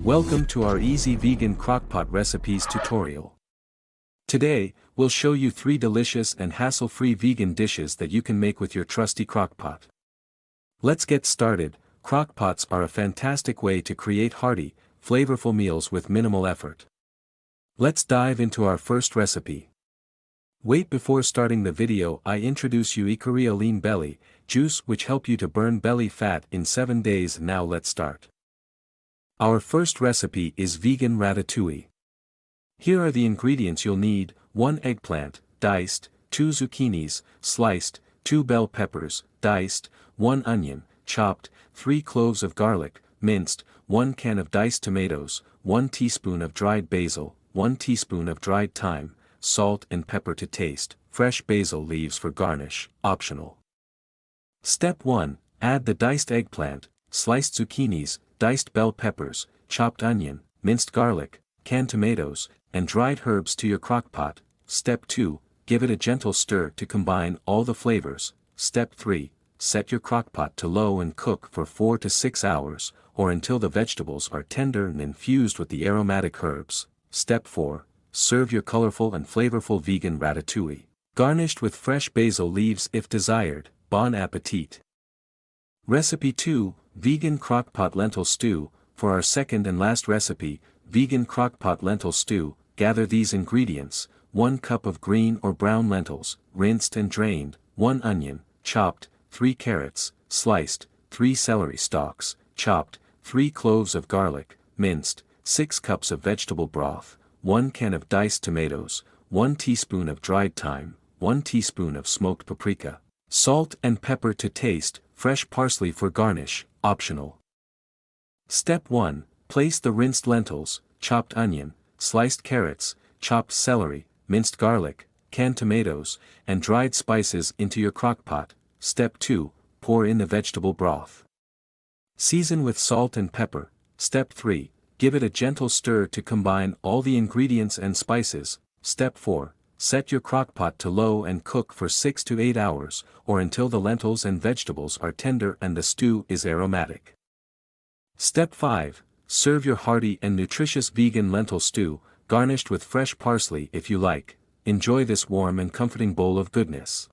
Welcome to our easy vegan crockpot recipes tutorial. Today, we'll show you 3 delicious and hassle-free vegan dishes that you can make with your trusty crockpot. Let's get started. Crockpots are a fantastic way to create hearty, flavorful meals with minimal effort. Let's dive into our first recipe. Wait, before starting the video, I introduce you Ikaria Lean Belly Juice, which help you to burn belly fat in 7 days. Now let's start. Our first recipe is vegan ratatouille. Here are the ingredients you'll need: 1 eggplant, diced, 2 zucchinis, sliced, 2 bell peppers, diced, 1 onion, chopped, 3 cloves of garlic, minced, 1 can of diced tomatoes, 1 teaspoon of dried basil, 1 teaspoon of dried thyme, salt and pepper to taste, fresh basil leaves for garnish, optional. Step 1. Add the diced eggplant, sliced zucchinis, diced bell peppers, chopped onion, minced garlic, canned tomatoes, and dried herbs to your crockpot. Step 2. Give it a gentle stir to combine all the flavors. Step 3. Set your crockpot to low and cook for 4 to 6 hours, or until the vegetables are tender and infused with the aromatic herbs. Step 4. Serve your colorful and flavorful vegan ratatouille, garnished with fresh basil leaves if desired. Bon appetit! Recipe 2. Vegan Crockpot Lentil Stew. For our second and last recipe, Vegan Crockpot Lentil Stew, gather these ingredients: 1 cup of green or brown lentils, rinsed and drained, 1 onion, chopped, 3 carrots, sliced, 3 celery stalks, chopped, 3 cloves of garlic, minced, 6 cups of vegetable broth, 1 can of diced tomatoes, 1 teaspoon of dried thyme, 1 teaspoon of smoked paprika, salt and pepper to taste, fresh parsley for garnish, optional. Step 1. Place the rinsed lentils, chopped onion, sliced carrots, chopped celery, minced garlic, canned tomatoes, and dried spices into your crockpot. Step 2. Pour in the vegetable broth. Season with salt and pepper. Step 3. Give it a gentle stir to combine all the ingredients and spices. Step 4. Set your crockpot to low and cook for 6 to 8 hours, or until the lentils and vegetables are tender and the stew is aromatic. Step 5. Serve your hearty and nutritious vegan lentil stew, garnished with fresh parsley if you like. Enjoy this warm and comforting bowl of goodness.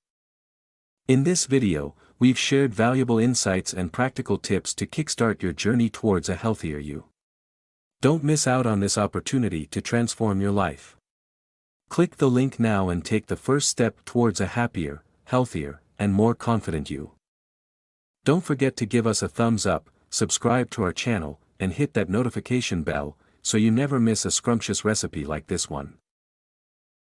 In this video, we've shared valuable insights and practical tips to kickstart your journey towards a healthier you. Don't miss out on this opportunity to transform your life. Click the link now and take the first step towards a happier, healthier, and more confident you. Don't forget to give us a thumbs up, subscribe to our channel, and hit that notification bell, so you never miss a scrumptious recipe like this one.